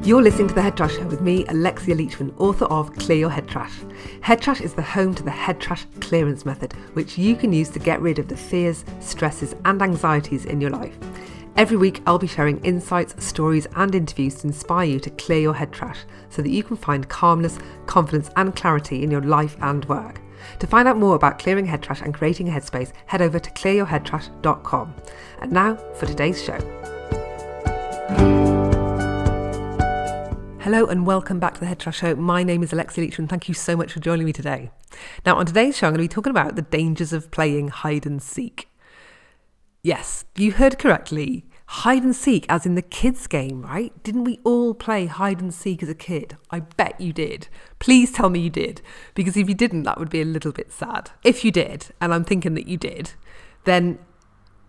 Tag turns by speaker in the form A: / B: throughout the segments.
A: You're listening to The Head Trash Show with me, Alexia Leachman, author of Clear Your Head Trash. Head Trash is the home to the Head Trash clearance method, which you can use to get rid of the fears, stresses and anxieties in your life. Every week I'll be sharing insights, stories and interviews to inspire you to clear your head trash so that you can find calmness, confidence and clarity in your life and work. To find out more about clearing head trash and creating a headspace, head over to clearyourheadtrash.com. And now for today's show. Hello and welcome back to the Head Trash Show. My name is Alexia Leachman. Thank you so much for joining me today. Now on today's show I'm going to be talking about the dangers of playing hide and seek. Yes, you heard correctly. Hide and seek as in the kids game, right? Didn't we all play hide and seek as a kid? I bet you did. Please tell me you did, because if you didn't, that would be a little bit sad. If you did, and I'm thinking that you did, then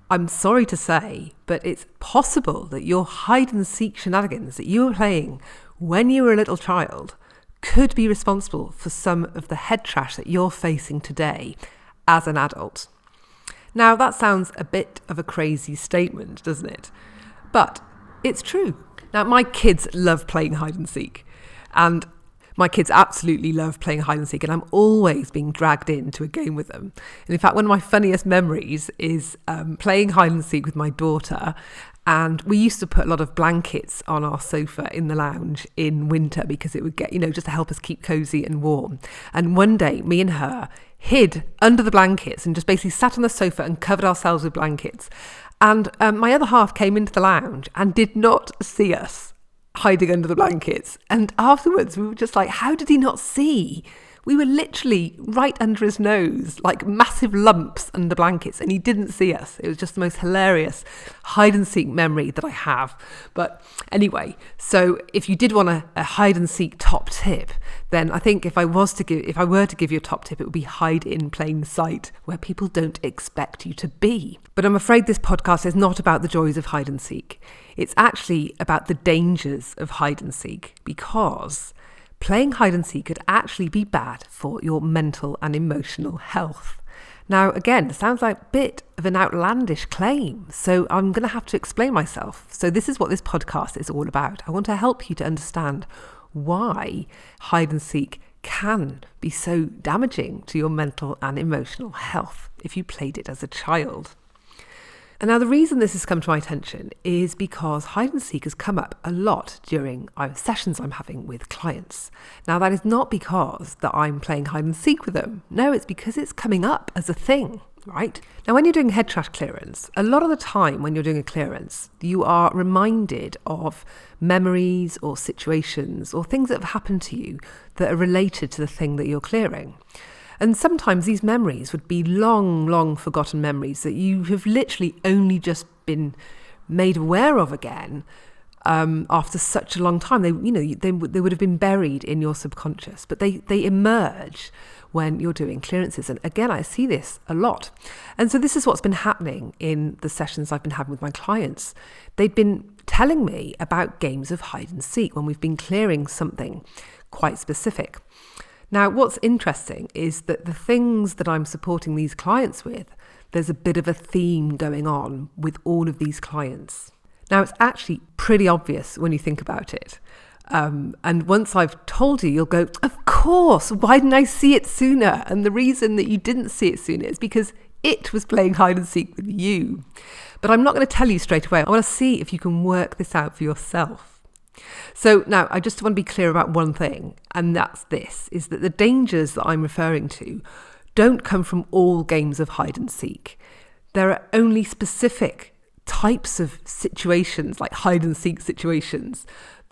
A: I'm sorry to say, but it's possible that your hide and seek shenanigans that you were playing when you were a little child could be responsible for some of the head trash that you're facing today as an adult. Now, that sounds a bit of a crazy statement, doesn't it? But it's true. Now, my kids love playing hide and seek, and my kids absolutely love playing hide and seek, and I'm always being dragged into a game with them. And in fact, one of my funniest memories is playing hide and seek with my daughter. And we used to put a lot of blankets on our sofa in the lounge in winter because it would get, just to help us keep cozy and warm. And one day, me and her hid under the blankets and just basically sat on the sofa and covered ourselves with blankets. And my other half came into the lounge and did not see us hiding under the blankets. And afterwards, we were just like, how did he not see? We were literally right under his nose, like massive lumps under blankets, and he didn't see us. It was just the most hilarious hide and seek memory that I have. But anyway, so if you did want a hide and seek top tip, then I think if I were to give you a top tip, it would be hide in plain sight, where people don't expect you to be. But I'm afraid this podcast is not about the joys of hide and seek. It's actually about the dangers of hide and seek, because playing hide and seek could actually be bad for your mental and emotional health. Now, again, it sounds like a bit of an outlandish claim, so I'm going to have to explain myself. So this is what this podcast is all about. I want to help you to understand why hide and seek can be so damaging to your mental and emotional health if you played it as a child. And now the reason this has come to my attention is because hide and seek has come up a lot during sessions I'm having with clients. Now that is not because that I'm playing hide and seek with them. No, it's because it's coming up as a thing, right? Now when you're doing head trash clearance, a lot of the time when you're doing a clearance, you are reminded of memories or situations or things that have happened to you that are related to the thing that you're clearing. And sometimes these memories would be long, long forgotten memories that you have literally only just been made aware of again after such a long time. They would have been buried in your subconscious, but they emerge when you're doing clearances. And again, I see this a lot. And so this is what's been happening in the sessions I've been having with my clients. They've been telling me about games of hide and seek when we've been clearing something quite specific. Now, what's interesting is that the things that I'm supporting these clients with, there's a bit of a theme going on with all of these clients. Now, it's actually pretty obvious when you think about it. And once I've told you, you'll go, of course, why didn't I see it sooner? And the reason that you didn't see it sooner is because it was playing hide and seek with you. But I'm not going to tell you straight away. I want to see if you can work this out for yourself. So now I just want to be clear about one thing, and that's this, is that the dangers that I'm referring to don't come from all games of hide and seek. There are only specific types of situations, like hide and seek situations,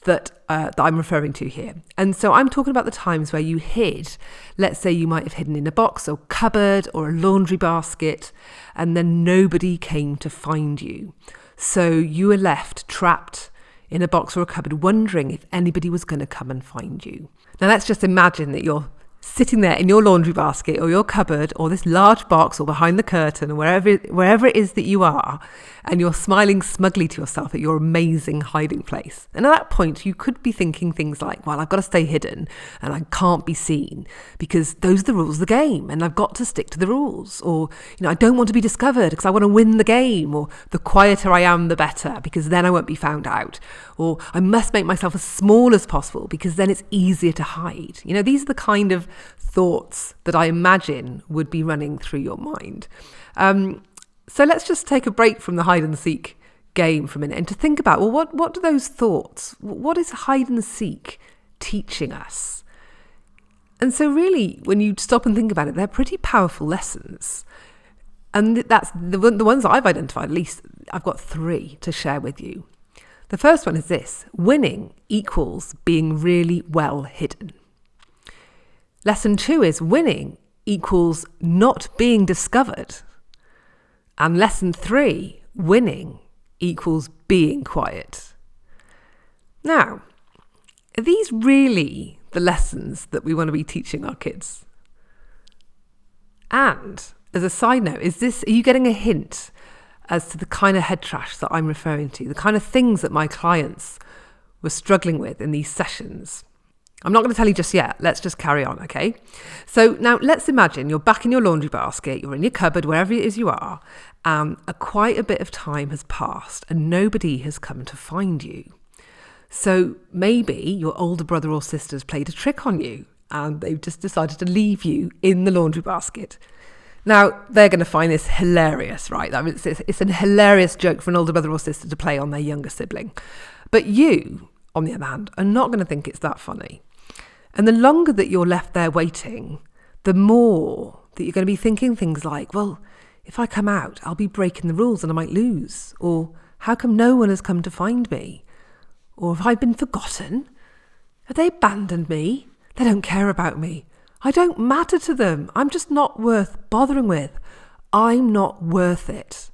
A: that I'm referring to here. And so I'm talking about the times where you hid, let's say you might have hidden in a box or cupboard or a laundry basket, and then nobody came to find you. So you were left trapped in a box or a cupboard, wondering if anybody was going to come and find you. Now let's just imagine that you're sitting there in your laundry basket or your cupboard or this large box or behind the curtain or wherever it is that you are, and you're smiling smugly to yourself at your amazing hiding place. And at that point, you could be thinking things like, well, I've got to stay hidden and I can't be seen because those are the rules of the game and I've got to stick to the rules. Or, I don't want to be discovered because I want to win the game. Or the quieter I am, the better, because then I won't be found out. Or I must make myself as small as possible because then it's easier to hide. These are the kind of thoughts that I imagine would be running through your mind. So let's just take a break from the hide and seek game for a minute and to think about, well, what do those thoughts, what is hide and seek teaching us? And so really, when you stop and think about it, they're pretty powerful lessons. And that's the ones I've identified, at least I've got 3 to share with you. The first one is this: winning equals being really well hidden. Lesson 2 is winning equals not being discovered. And lesson 3, winning equals being quiet. Now, are these really the lessons that we want to be teaching our kids? And as a side note, are you getting a hint as to the kind of head trash that I'm referring to, the kind of things that my clients were struggling with in these sessions? I'm not going to tell you just yet. Let's just carry on, okay? So now let's imagine you're back in your laundry basket, you're in your cupboard, wherever it is you are, and quite a bit of time has passed and nobody has come to find you. So maybe your older brother or sister's played a trick on you and they've just decided to leave you in the laundry basket. Now, they're going to find this hilarious, right? I mean, it's a hilarious joke for an older brother or sister to play on their younger sibling. But you, on the other hand, are not going to think it's that funny. And the longer that you're left there waiting, the more that you're going to be thinking things like, well, if I come out, I'll be breaking the rules and I might lose. Or how come no one has come to find me? Or have I been forgotten? Have they abandoned me? They don't care about me. I don't matter to them. I'm just not worth bothering with. I'm not worth it.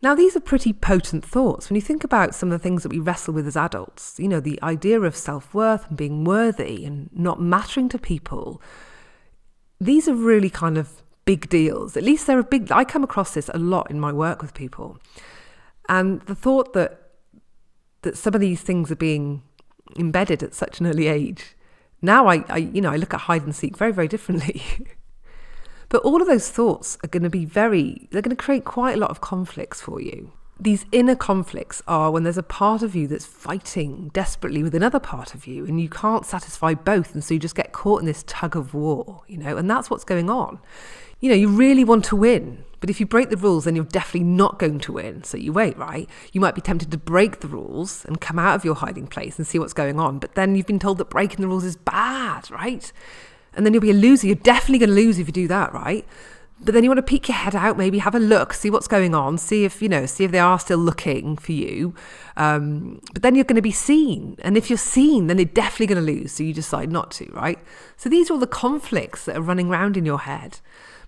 A: Now, these are pretty potent thoughts. When you think about some of the things that we wrestle with as adults, the idea of self-worth and being worthy and not mattering to people, these are really kind of big deals. At least I come across this a lot in my work with people. And the thought that some of these things are being embedded at such an early age, now I look at hide and seek very, very differently. But all of those thoughts are going to be they're going to create quite a lot of conflicts for you. These inner conflicts are when there's a part of you that's fighting desperately with another part of you and you can't satisfy both. And so you just get caught in this tug of war, and that's what's going on. You really want to win, but if you break the rules, then you're definitely not going to win. So you wait, right? You might be tempted to break the rules and come out of your hiding place and see what's going on. But then you've been told that breaking the rules is bad, right? And then you'll be a loser. You're definitely going to lose if you do that, right? But then you want to peek your head out, maybe have a look, see what's going on, see if they are still looking for you. But then you're going to be seen. And if you're seen, then they're definitely going to lose. So you decide not to, right? So these are all the conflicts that are running around in your head.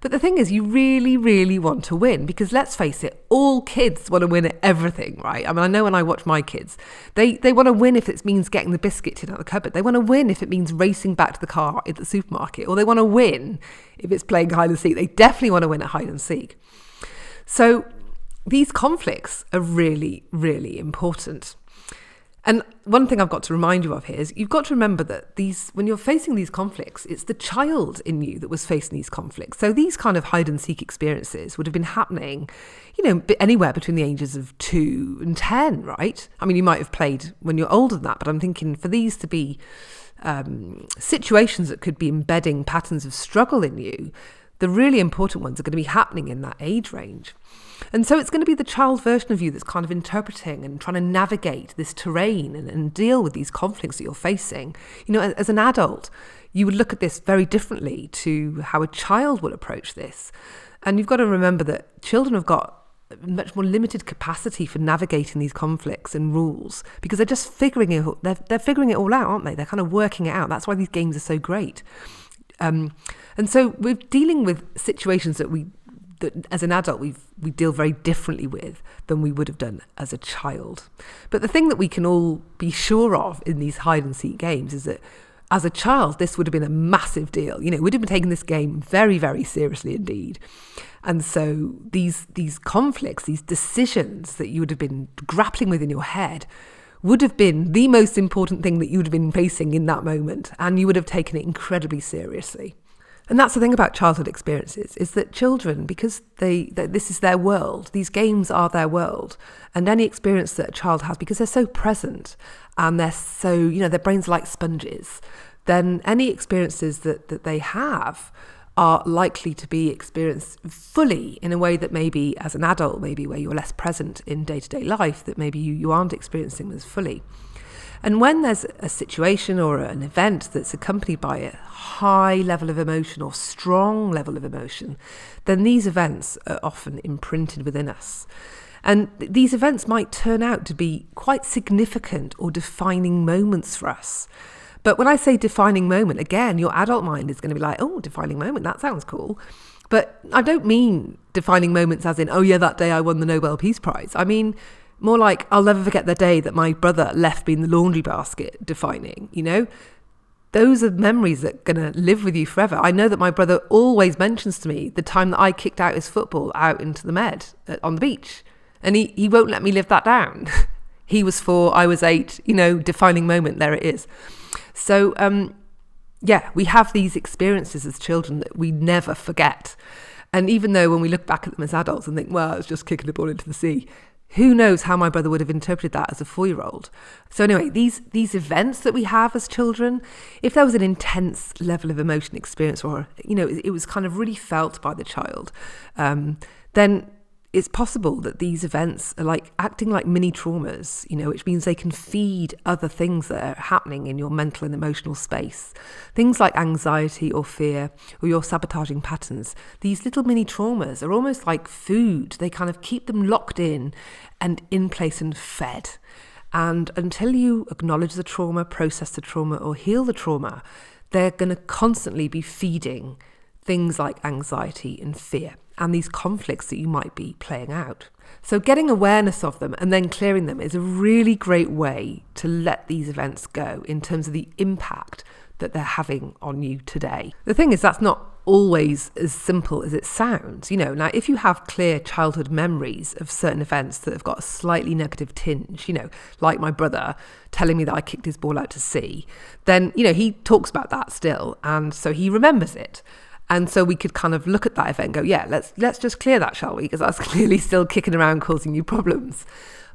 A: But the thing is, you really, really want to win because let's face it, all kids want to win at everything, right? I mean, I know when I watch my kids, they want to win if it means getting the biscuit tin out of the cupboard. They want to win if it means racing back to the car at the supermarket, or they want to win if it's playing hide and seek. They definitely want to win at hide and seek. So these conflicts are really, really important. And one thing I've got to remind you of here is you've got to remember that when you're facing these conflicts, it's the child in you that was facing these conflicts. So these kind of hide and seek experiences would have been happening, anywhere between the ages of 2 and 10, right? I mean, you might have played when you're older than that, but I'm thinking for these to be situations that could be embedding patterns of struggle in you, the really important ones are going to be happening in that age range. And so it's going to be the child version of you that's kind of interpreting and trying to navigate this terrain and deal with these conflicts that you're facing. As an adult, you would look at this very differently to how a child will approach this. And you've got to remember that children have got much more limited capacity for navigating these conflicts and rules because they're just figuring it all out, aren't they? They're kind of working it out. That's why these games are so great. And so we're dealing with situations that as an adult we deal very differently with than we would have done as a child. But the thing that we can all be sure of in these hide and seek games is that as a child, this would have been a massive deal. You know, we'd have been taking this game very, very seriously indeed. And so these conflicts, these decisions that you would have been grappling with in your head would have been the most important thing that you would have been facing in that moment. And you would have taken it incredibly seriously. And that's the thing about childhood experiences, is that children, because this is their world, these games are their world, and any experience that a child has, because they're so present and they're so, you know, their brains are like sponges, then any experiences that they have are likely to be experienced fully in a way that maybe as an adult, maybe where you're less present in day-to-day life, that maybe you aren't experiencing as fully. And when there's a situation or an event that's accompanied by a high level of emotion or strong level of emotion, then these events are often imprinted within us. And these events might turn out to be quite significant or defining moments for us. But when I say defining moment, again, your adult mind is going to be like, oh, defining moment, that sounds cool. But I don't mean defining moments as in, oh yeah, that day I won the Nobel Peace Prize. I mean, more like, I'll never forget the day that my brother left me in the laundry basket defining, you know? Those are memories that are going to live with you forever. I know that my brother always mentions to me the time that I kicked out his football out into the med on the beach. And he won't let me live that down. He was 4, I was 8, you know, defining moment, there it is. So, we have these experiences as children that we never forget. And even though when we look back at them as adults and think, well, I was just kicking the ball into the sea, who knows how my brother would have interpreted that as a 4-year-old. So anyway, these events that we have as children, if there was an intense level of emotion experience, or, you know, it was kind of really felt by the child, then it's possible that these events are like acting like mini traumas, you know, which means they can feed other things that are happening in your mental and emotional space. Things like anxiety or fear or your sabotaging patterns. These little mini traumas are almost like food. They kind of keep them locked in and in place and fed. And until you acknowledge the trauma, process the trauma, or heal the trauma, they're going to constantly be feeding things like anxiety and fear and these conflicts that you might be playing out. So getting awareness of them and then clearing them is a really great way to let these events go in terms of the impact that they're having on you today. The thing is, that's not always as simple as it sounds. You know, now if you have clear childhood memories of certain events that have got a slightly negative tinge, you know, like my brother telling me that I kicked his ball out to sea, then, you know, he talks about that still. And so he remembers it. And so we could kind of look at that event and go, yeah, let's just clear that, shall we? Because that's clearly still kicking around, causing you problems.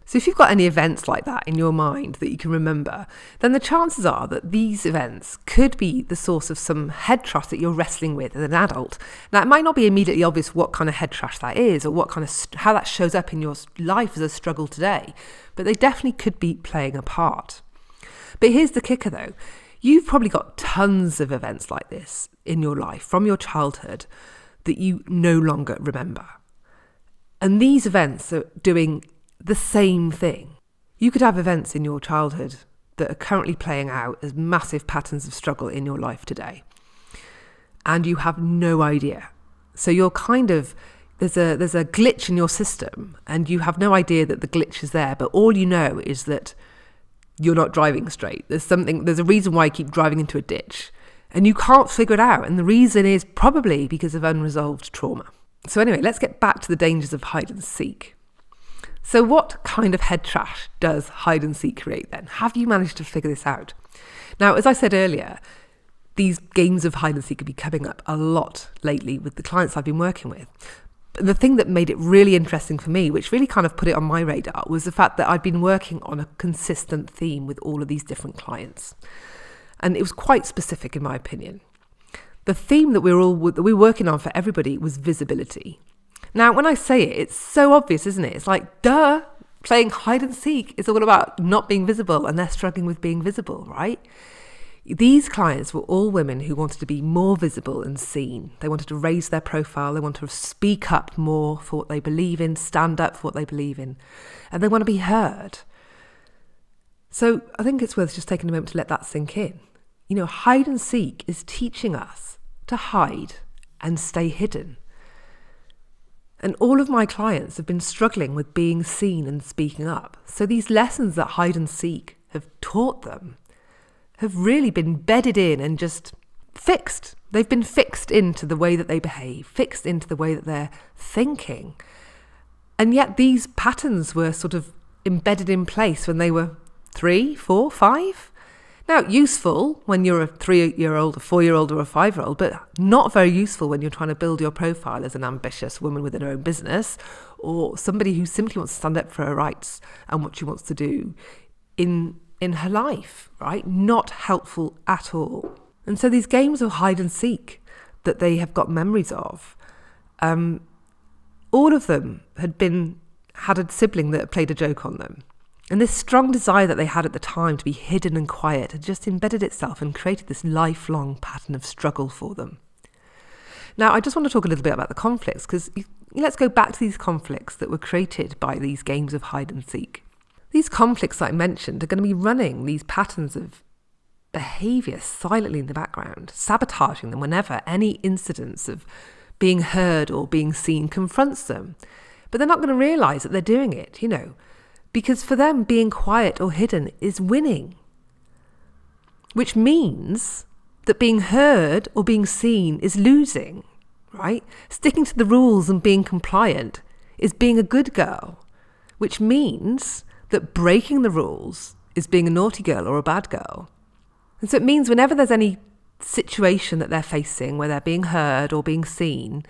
A: So if you've got any events like that in your mind that you can remember, then the chances are that these events could be the source of some head trash that you're wrestling with as an adult. Now, it might not be immediately obvious what kind of head trash that is or what kind of how that shows up in your life as a struggle today, but they definitely could be playing a part. But here's the kicker, though. You've probably got tons of events like this in your life from your childhood that you no longer remember. And these events are doing the same thing. You could have events in your childhood that are currently playing out as massive patterns of struggle in your life today. And you have no idea. So you're kind of, there's a glitch in your system and you have no idea that the glitch is there, but all you know is that you're not driving straight. There's a reason why you keep driving into a ditch and you can't figure it out. And the reason is probably because of unresolved trauma. So anyway, let's get back to the dangers of hide and seek. So what kind of head trash does hide and seek create then? Have you managed to figure this out? Now, as I said earlier, these games of hide and seek have been coming up a lot lately with the clients I've been working with. The thing that made it really interesting for me, which really kind of put it on my radar, was the fact that I'd been working on a consistent theme with all of these different clients. And it was quite specific in my opinion. The theme that we're working on for everybody was visibility. Now, when I say it, it's so obvious, isn't it? It's like, duh, playing hide and seek is all about not being visible and they're struggling with being visible, right? These clients were all women who wanted to be more visible and seen. They wanted to raise their profile. They wanted to speak up more for what they believe in, stand up for what they believe in, and they want to be heard. So I think it's worth just taking a moment to let that sink in. You know, hide and seek is teaching us to hide and stay hidden. And all of my clients have been struggling with being seen and speaking up. So these lessons that hide and seek have taught them have really been bedded in and just fixed. They've been fixed into the way that they behave, fixed into the way that they're thinking. And yet these patterns were sort of embedded in place when they were 3, 4, 5. Now, useful when you're a 3-year-old, a 4-year-old or a 5-year-old, but not very useful when you're trying to build your profile as an ambitious woman within her own business, or somebody who simply wants to stand up for her rights and what she wants to do in her life, right? Not helpful at all. And so these games of hide and seek that they have got memories of, all of them had a sibling that played a joke on them. And this strong desire that they had at the time to be hidden and quiet had just embedded itself and created this lifelong pattern of struggle for them. Now, I just want to talk a little bit about the conflicts, because let's go back to these conflicts that were created by these games of hide and seek. These conflicts that I mentioned are going to be running these patterns of behaviour silently in the background, sabotaging them whenever any incidents of being heard or being seen confronts them. But they're not going to realise that they're doing it, because for them, being quiet or hidden is winning. Which means that being heard or being seen is losing, right? Sticking to the rules and being compliant is being a good girl, which means that breaking the rules is being a naughty girl or a bad girl. And so it means whenever there's any situation that they're facing where they're being heard or being seen,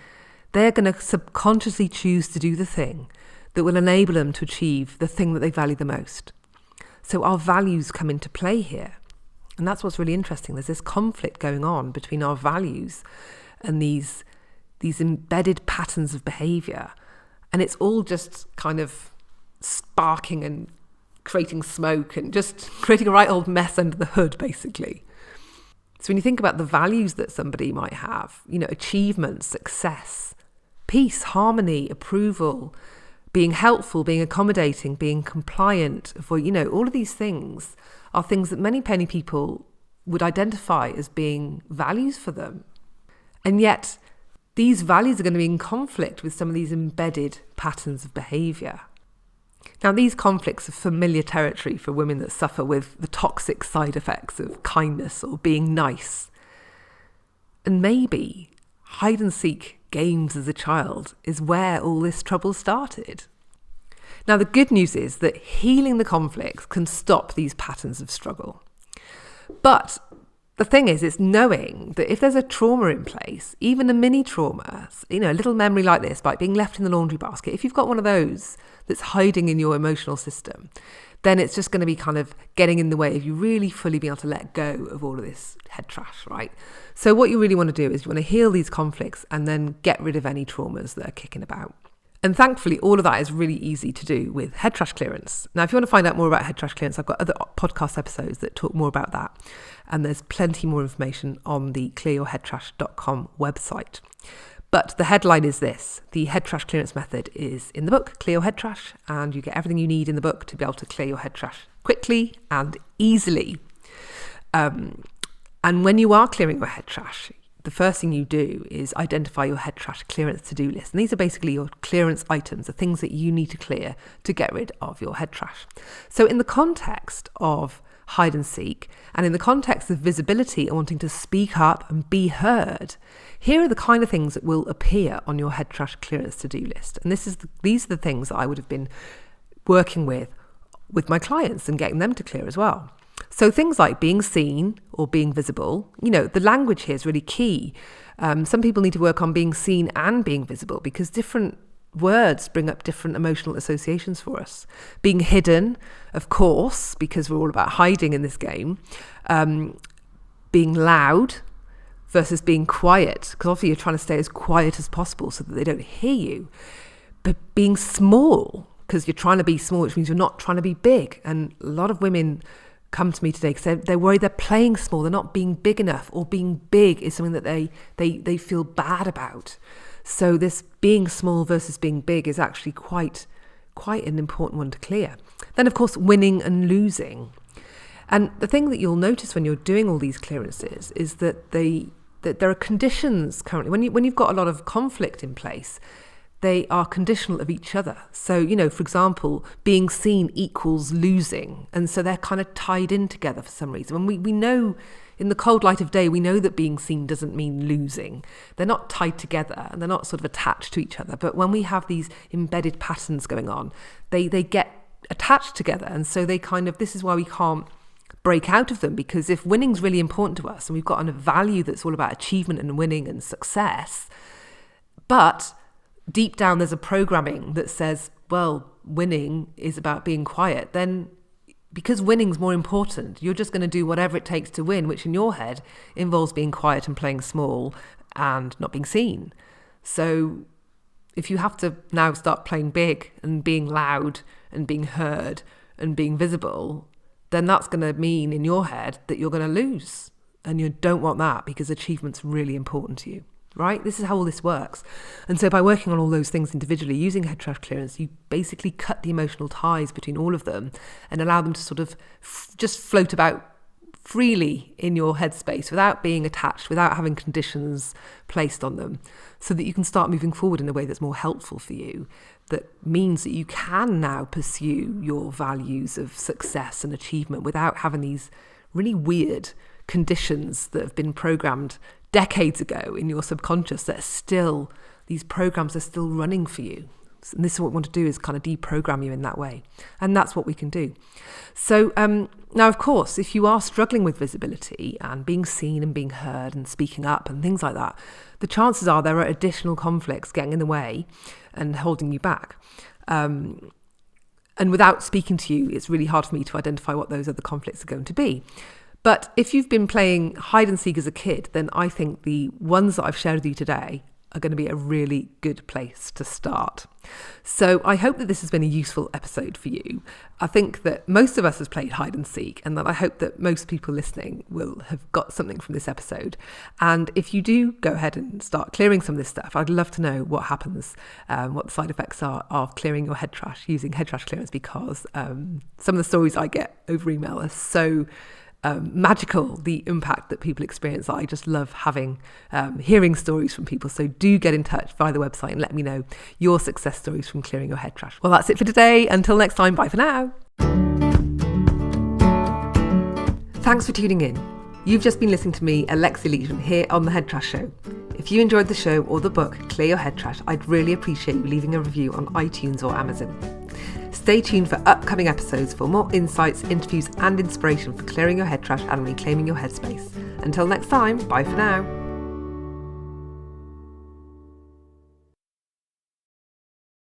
A: they're going to subconsciously choose to do the thing that will enable them to achieve the thing that they value the most. So our values come into play here. And that's what's really interesting. There's this conflict going on between our values and these embedded patterns of behaviour. And it's all just kind of sparking and creating smoke and just creating a right old mess under the hood, basically. So when you think about the values that somebody might have, achievement, success, peace, harmony, approval, being helpful, being accommodating, being compliant, all of these things are things that many people would identify as being values for them. And yet these values are going to be in conflict with some of these embedded patterns of behaviour. Now, these conflicts are familiar territory for women that suffer with the toxic side effects of kindness or being nice. And maybe hide and seek games as a child is where all this trouble started. Now, the good news is that healing the conflicts can stop these patterns of struggle. But the thing is, it's knowing that if there's a trauma in place, even a mini trauma, a little memory like this, like being left in the laundry basket, if you've got one of those that's hiding in your emotional system, then it's just going to be kind of getting in the way of you really fully being able to let go of all of this head trash, right? So what you really want to do is you want to heal these conflicts and then get rid of any traumas that are kicking about. And thankfully, all of that is really easy to do with head trash clearance. Now, if you want to find out more about head trash clearance, I've got other podcast episodes that talk more about that. And there's plenty more information on the clearyourheadtrash.com website. But the headline is this: the head trash clearance method is in the book, Clear Your Head Trash, and you get everything you need in the book to be able to clear your head trash quickly and easily. And when you are clearing your head trash, the first thing you do is identify your head trash clearance to-do list. And these are basically your clearance items, the things that you need to clear to get rid of your head trash. So in the context of hide and seek, and in the context of visibility and wanting to speak up and be heard, here are the kind of things that will appear on your head trash clearance to-do list. And these are the things that I would have been working with my clients and getting them to clear as well. So things like being seen or being visible, the language here is really key. Some people need to work on being seen and being visible because different words bring up different emotional associations for us. Being hidden, of course, because we're all about hiding in this game. Being loud versus being quiet, because obviously you're trying to stay as quiet as possible so that they don't hear you. But being small, because you're trying to be small, which means you're not trying to be big. And a lot of women come to me today because they're worried they're playing small, they're not being big enough, or being big is something that they feel bad about. So this being small versus being big is actually quite an important one to clear. Then, of course, winning and losing. And the thing that you'll notice when you're doing all these clearances is that there are conditions currently. When you've got a lot of conflict in place, they are conditional of each other. So, for example, being seen equals losing. And so they're kind of tied in together for some reason. And we know, in the cold light of day, we know that being seen doesn't mean losing. They're not tied together and they're not sort of attached to each other. But when we have these embedded patterns going on, they get attached together. And so this is why we can't break out of them, because if winning's really important to us and we've got a value that's all about achievement and winning and success, but deep down there's a programming that says, well, winning is about being quiet, then because winning's more important, you're just going to do whatever it takes to win, which in your head involves being quiet and playing small and not being seen. So if you have to now start playing big and being loud and being heard and being visible, then that's going to mean in your head that you're going to lose. And you don't want that, because achievement's really important to you. Right? This is how all this works. And so by working on all those things individually, using head trash clearance, you basically cut the emotional ties between all of them and allow them to sort of just float about freely in your headspace without being attached, without having conditions placed on them, so that you can start moving forward in a way that's more helpful for you, that means that you can now pursue your values of success and achievement without having these really weird conditions that have been programmed decades ago in your subconscious these programs are still running for you. And this is what we want to do, is kind of deprogram you in that way. And that's what we can do. So now, of course, if you are struggling with visibility and being seen and being heard and speaking up and things like that, the chances are there are additional conflicts getting in the way and holding you back. And without speaking to you, it's really hard for me to identify what those other conflicts are going to be. But if you've been playing hide and seek as a kid, then I think the ones that I've shared with you today are going to be a really good place to start. So I hope that this has been a useful episode for you. I think that most of us has played hide and seek, and that I hope that most people listening will have got something from this episode. And if you do go ahead and start clearing some of this stuff, I'd love to know what happens, what the side effects are of clearing your head trash using head trash clearance, because some of the stories I get over email are so magical, the impact that people experience. I just love hearing stories from people. So do get in touch via the website and let me know your success stories from clearing your head trash. Well, that's it for today. Until next time, bye for now. Thanks for tuning in. You've just been listening to me, Alexia Leachman, here on The Head Trash Show. If you enjoyed the show or the book, Clear Your Head Trash, I'd really appreciate you leaving a review on iTunes or Amazon. Stay tuned for upcoming episodes for more insights, interviews and inspiration for clearing your head trash and reclaiming your headspace. Until next time, bye for now.